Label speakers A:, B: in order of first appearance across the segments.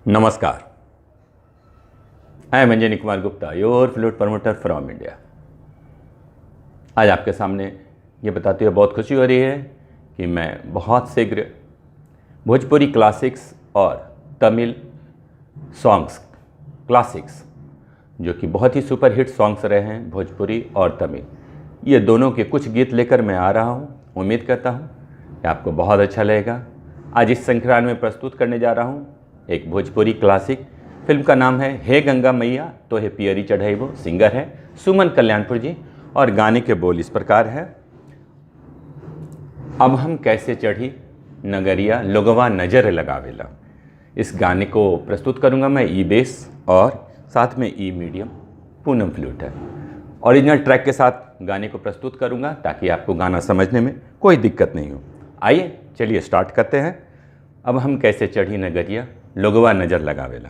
A: नमस्कार, I am Anjani Kumar Gupta, your flute promoter from India. आज आपके सामने ये बताते हुए बहुत खुशी हो रही है कि मैं बहुत शीघ्र भोजपुरी क्लासिक्स और तमिल सॉन्ग्स क्लासिक्स जो कि बहुत ही सुपर हिट सॉन्ग्स रहे हैं भोजपुरी और तमिल, ये दोनों के कुछ गीत लेकर मैं आ रहा हूँ। उम्मीद करता हूँ कि आपको बहुत अच्छा लगेगा। आज इस श्रृंखला में प्रस्तुत करने जा रहा हूँ एक भोजपुरी क्लासिक। फिल्म का नाम है हे गंगा मैया तो हे पियरी चढ़ाइबो। सिंगर है सुमन कल्याणपुर जी और गाने के बोल इस प्रकार है। अब हम कैसे चढ़ी नगरिया लोगवा नजर लगावेला। इस गाने को प्रस्तुत करूंगा मैं ई बेस और साथ में ई मीडियम पूनम फ्लूट है। ओरिजिनल ट्रैक के साथ गाने को प्रस्तुत करूंगा ताकि आपको गाना समझने में कोई दिक्कत नहीं हो। आइए चलिए स्टार्ट करते हैं। अब हम कैसे चढ़ी नगरिया लोगवा नजर लगावेला।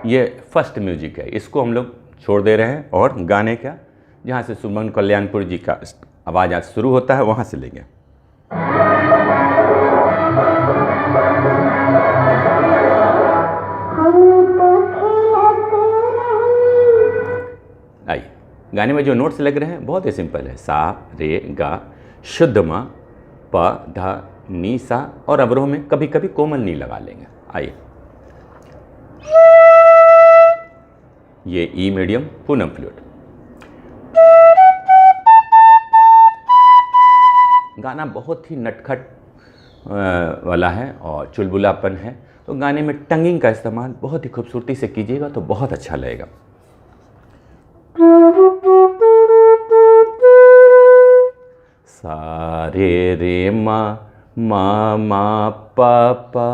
A: ये फर्स्ट म्यूजिक है, इसको हम लोग छोड़ दे रहे हैं और गाने का जहाँ से सुमन कल्याणपुर जी का आवाज़ आज शुरू होता है वहाँ से लेंगे। आइए, गाने में जो नोट्स लग रहे हैं बहुत ही सिंपल है। सा रे गा शुद्ध मा प ध नी सा और अवरोह में कभी कभी कोमल नी लगा लेंगे। आइए, ये ई मीडियम पूनम फ्लूट। गाना बहुत ही नटखट वाला है और चुलबुलापन है, तो गाने में टंगिंग का इस्तेमाल बहुत ही खूबसूरती से कीजिएगा तो बहुत अच्छा लगेगा। सा रे रे मा मा मा पा पा,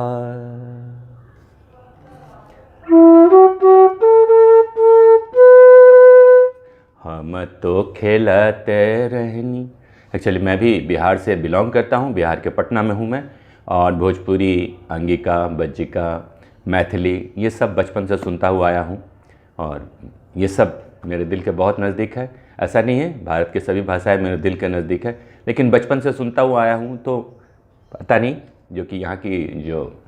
A: हम तो खेलते रहनी। एक्चुअली मैं भी बिहार से बिलोंग करता हूँ, बिहार के पटना में हूँ मैं। और भोजपुरी, अंगिका, बज्जिका, मैथिली ये सब बचपन से सुनता हुआ आया हूँ और ये सब मेरे दिल के बहुत नज़दीक है। ऐसा नहीं है, भारत के सभी भाषाएं मेरे दिल के नज़दीक है, लेकिन बचपन से सुनता हुआ आया हूँ तो पता नहीं, जो कि यहाँ की जो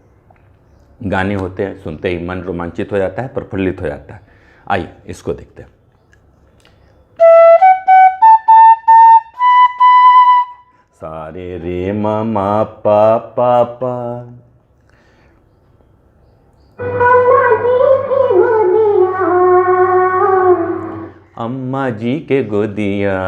A: गाने होते हैं सुनते ही मन रोमांचित हो जाता है, प्रफुल्लित हो जाता है। आइए इसको देखते हैं। सारे रे मा मा पा पा पा, अम्मा जी के गोदिया,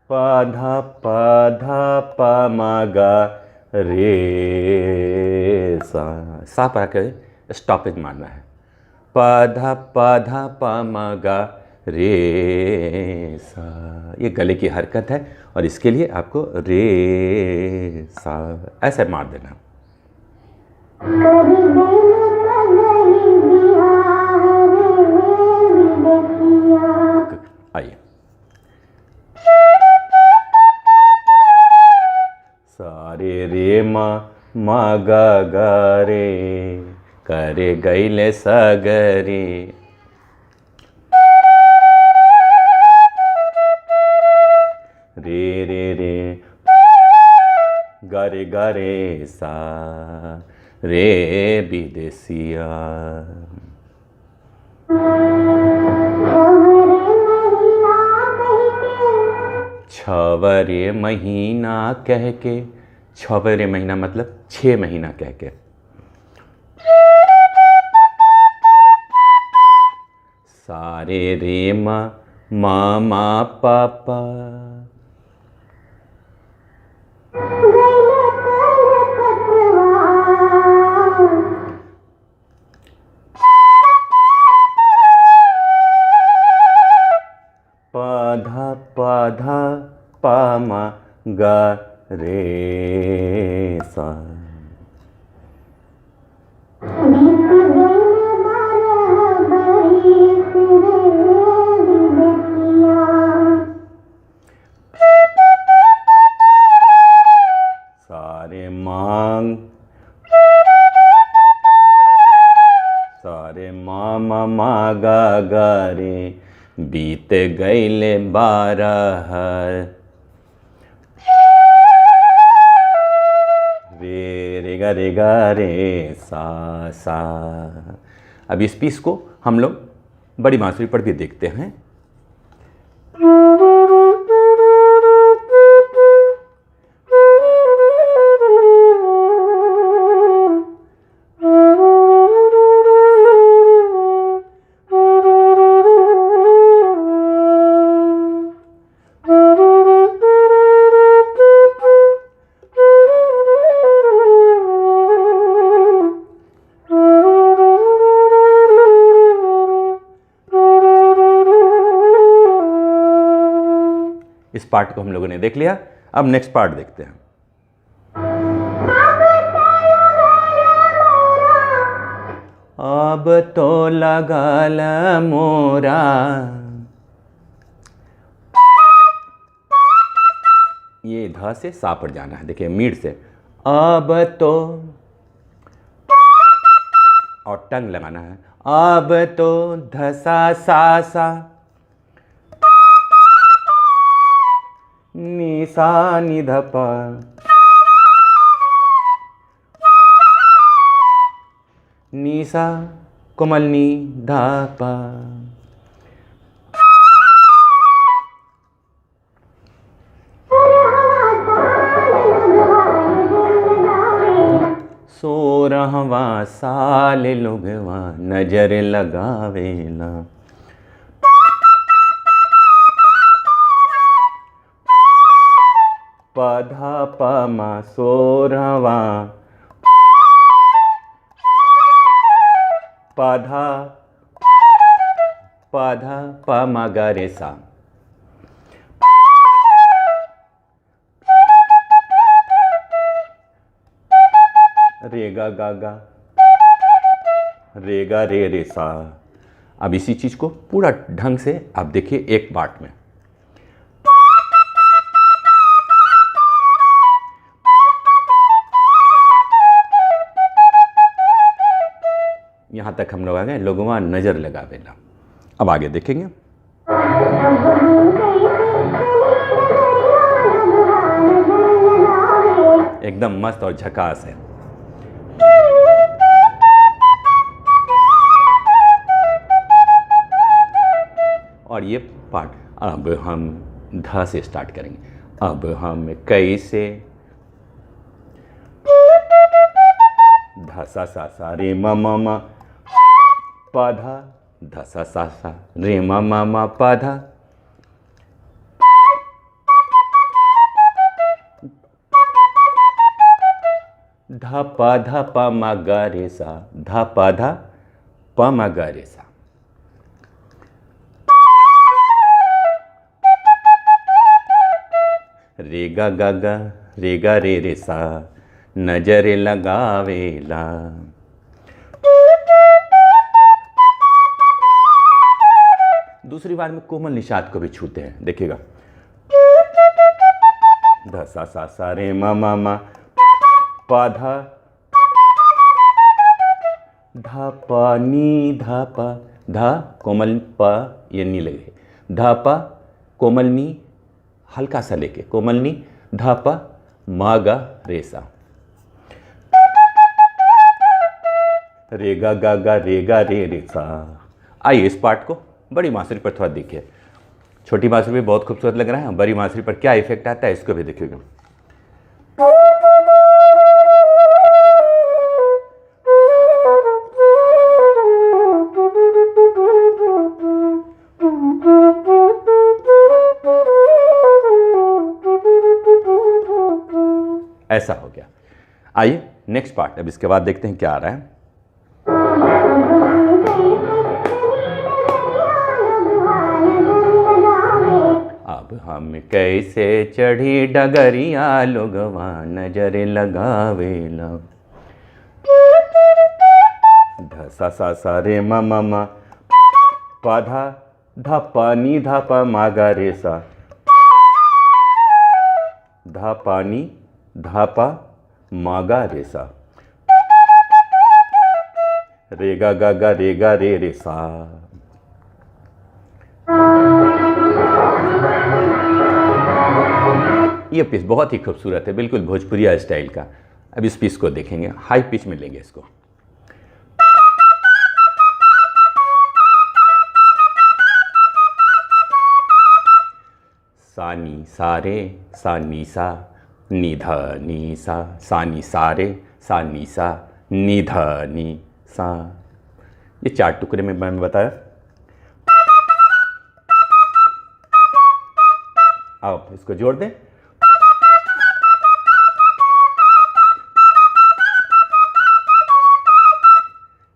A: पाधा पाधा पा मागा रे सा पर आकर स्टॉपेज मारना है। पाधा पाधा पा मागा रे सा, ये गले की हरकत है और इसके लिए आपको रे सा ऐसे मार देना। आइए, सारे रे मा मा गा गा रे करे गईले सगरे, रे रे रे गारे गारे सा रे विदेशिया। छवरे महीना कह के, छवरे महीना मतलब 6 महीना कह के। सारे रे मा मा मा पा पा, पाधा पाधा पा मा गा रे सा। मा गा गा रे, बीत गईले 12 रे गा रे गा रे सा सा। अब इस पीस को हम लोग बड़ी बांसुरी पर भी देखते हैं। इस पार्ट को हम लोगों ने देख लिया। अब नेक्स्ट पार्ट देखते हैं। अब तो लगल मोरा, ये ध से सा पर जाना है। देखिए मीड से अब तो, और टंग लगाना है। अब तो धसा सा सा, नी सा नि ध प, नी सा कोमल नी धा पा। सोरहवा साल लोगवा नजर लगावेला, पधा पमा सोरहवा, पधा पधा पमा गा रे सा। रे गा गा गा, रे गा रे रे सा। अब इसी चीज को पूरा ढंग से आप देखिए एक पार्ट में। यहां तक हम लोग आ गए, लोगवा नजर लगावेला। अब आगे देखेंगे। एकदम मस्त और झकास है। और ये पार्ट अब हम ध से स्टार्ट करेंगे। अब हम कैसे, ध सा सा सा रे म म म, प धा, ध सा सा सा रे म म म प धा, ध प ध प म ग रे सा, ध प ध प म ग रे सा। रे गा गा गा, रे गा रे रे सा, नजर लगावेला। दूसरी बार में कोमल निषाद को भी छूते हैं, देखिएगा। ध सा सा सा रे म म म, प ध, ध प नी ध प, ध कोमल प, ये नी लगे, ध प कोमल नी हल्का सा लेके, कोमल नी ध प म ग रे सा। रे गा गा गा, रे गा रे रे सा। आइए इस पार्ट को बड़ी बांसुरी पर थोड़ा देखिए। छोटी बांसुरी भी बहुत खूबसूरत लग रहा है, बड़ी बांसुरी पर क्या इफेक्ट आता है इसको भी देखिएगा। ऐसा हो गया। आइए नेक्स्ट पार्ट, अब इसके बाद देखते हैं क्या आ रहा है। अब हम कैसे चढ़ी डगरिया, लोगवा नजर लगावेला। ध सा सा सा रे म म म, प धा, ध प नी ध प म ग रे सा, ध प नी ध प म ग रे सा। रे गा गा गा रे गा रे रे सा। ये पीस बहुत ही खूबसूरत है, बिल्कुल भोजपुरिया स्टाइल का। अब इस पीस को देखेंगे, हाई पिच में लेंगे इसको। सा नी सा रे सा नी सा नी ध नी सा, सा नी सा रे सा नी सा नी ध नी सा। ये 4 टुकड़े में मैंने बताया। आप इसको जोड़ दें।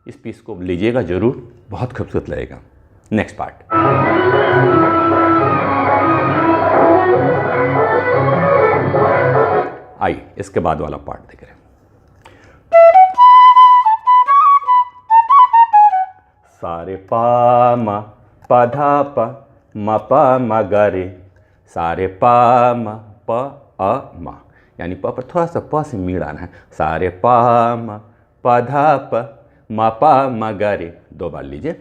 A: इस पीस को लीजिएगा जरूर, बहुत खूबसूरत लगेगा। Next part. आइए इसके बाद वाला पार्ट देख रहे हैं। सारे पा मा पा धा पा मा पा मा गा रे, सारे पा मा प अ मा, यानी प पर थोड़ा सा प से मीड़ आना है। सारे पा मा पा धा प मा पा मा गा रे। 2 बार लीजिए।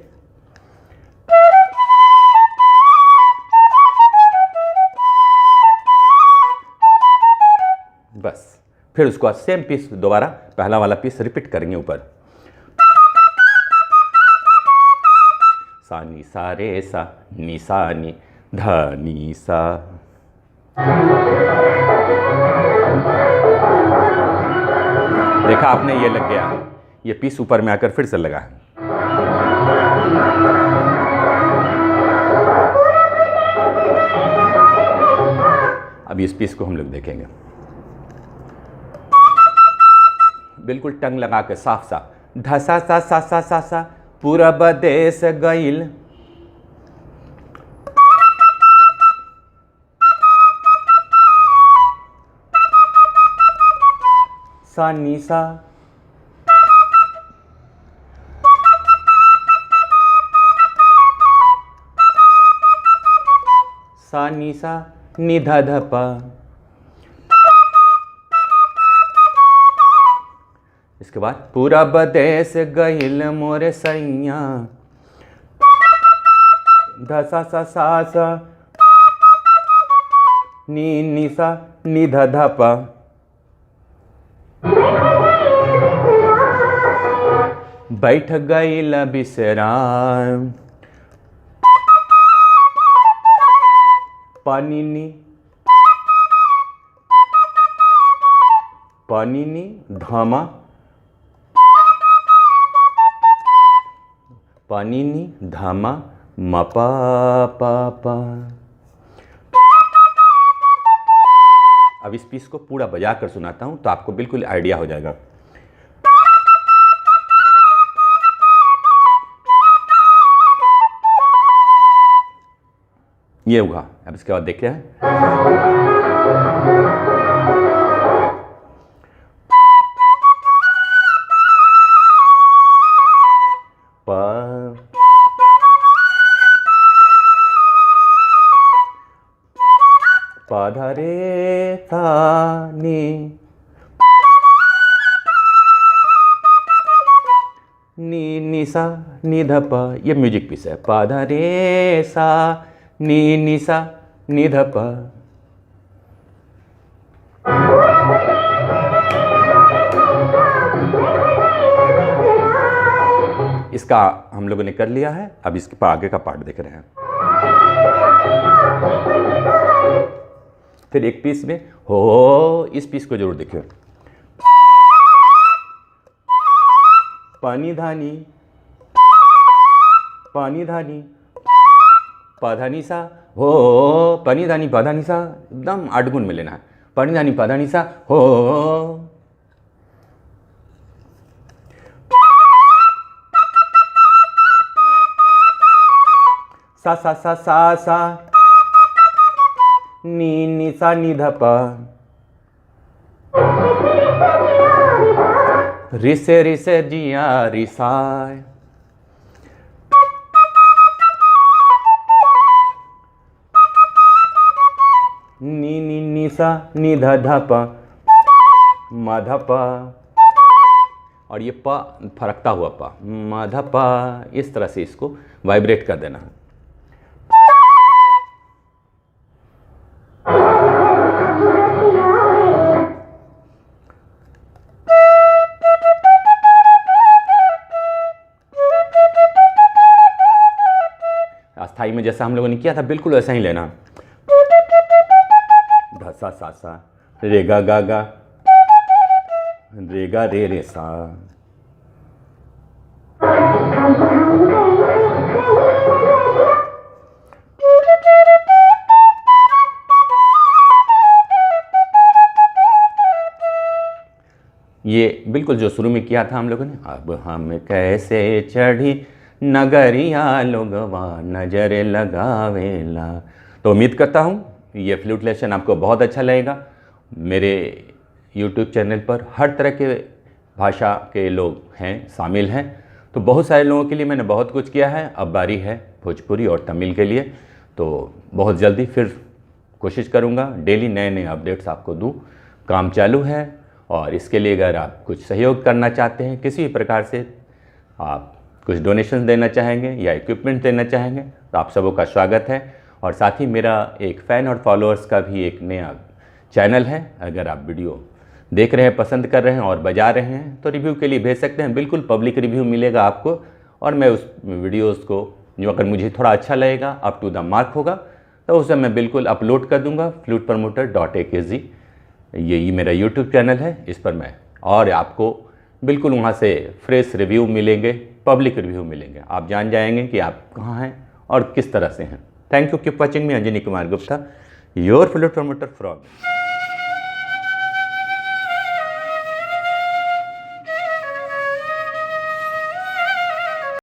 A: बस फिर उसको सेम पीस दोबारा पहला वाला पीस रिपीट करेंगे ऊपर। सा नी सा रे सा नी सा नी ध नी सा। देखा आपने, ये लग गया, ये पीस ऊपर में आकर फिर से लगा है। अब इस पीस को हम लोग देखेंगे बिल्कुल टंग लगा के साफ साफ। धसा सा सा सा सा सा पूरब देश गईल, सा नी सा सा नी सा नी ध ध पा। इसके बाद पूरब देश गईल मोरे सैया, धसा सा सा सा नी सा नी ध ध पा। बैठ गईल बिसराम, पानी नी धामा, पानी नी धामा म पा पा पा। अब इस पीस को पूरा बजा कर सुनाता हूं तो आपको बिल्कुल आइडिया हो जाएगा। ये हुआ। अब इसके बाद देखिए, पा धा रे सा नी नी सा नी ध पा। ये म्यूजिक पीस है। पा धा रे सा नी सा नी ध पा। इसका हम लोगों ने कर लिया है। अब इसके आगे का पार्ट देख रहे हैं। फिर एक पीस में हो, इस पीस को जरूर देखिए। पानी धानी पाधानी सा हो, पानी धानी पाधानी सा, एकदम 8 गुण में लेना है। पानी धानी पाधानी सा हो, सा सा सा सा सा नी सा नी ध पा। रिसे रिसे जिया रिसाय, नी सा नी ध ध पा म ध पा। और ये प फरकता हुआ प, माधा पा, इस तरह से इसको वाइब्रेट कर देना है। अस्थाई में जैसा हम लोगों ने किया था बिल्कुल वैसा ही लेना। सा सा सा, रे गा गा गा, रे गा रे रे सा। ये बिल्कुल जो शुरू में किया था हम लोगों ने, अब हम कैसे चढ़ी नगरिया लोगवा नजर लगावेला। तो उम्मीद करता हूँ ये फ्लूट लेसन आपको बहुत अच्छा लगेगा। मेरे YouTube चैनल पर हर तरह के भाषा के लोग हैं, शामिल हैं। तो बहुत सारे लोगों के लिए मैंने बहुत कुछ किया है, अब बारी है भोजपुरी और तमिल के लिए। तो बहुत जल्दी फिर कोशिश करूँगा डेली नए नए अपडेट्स आपको दूँ। काम चालू है, और इसके लिए अगर आप कुछ सहयोग करना चाहते हैं किसी भी प्रकार से, आप कुछ डोनेशन देना चाहेंगे या इक्विपमेंट देना चाहेंगे, तो आप सबों का स्वागत है। और साथ ही मेरा एक फ़ैन और फॉलोअर्स का भी एक नया चैनल है। अगर आप वीडियो देख रहे हैं, पसंद कर रहे हैं और बजा रहे हैं, तो रिव्यू के लिए भेज सकते हैं। बिल्कुल पब्लिक रिव्यू मिलेगा आपको, और मैं उस वीडियोस को जो अगर मुझे थोड़ा अच्छा लगेगा, अप टू द मार्क होगा, तो उसे मैं बिल्कुल अपलोड कर दूंगा FlutePromoter.akz। यही मेरा YouTube चैनल है, इस पर मैं, और आपको बिल्कुल वहाँ से फ्रेश रिव्यू मिलेंगे, पब्लिक रिव्यू मिलेंगे। आप जान जाएंगे कि आप कहाँ हैं और किस तरह से हैं। Thank you, keep watching me, Anjani Kumar Gupta, your flute promoter from.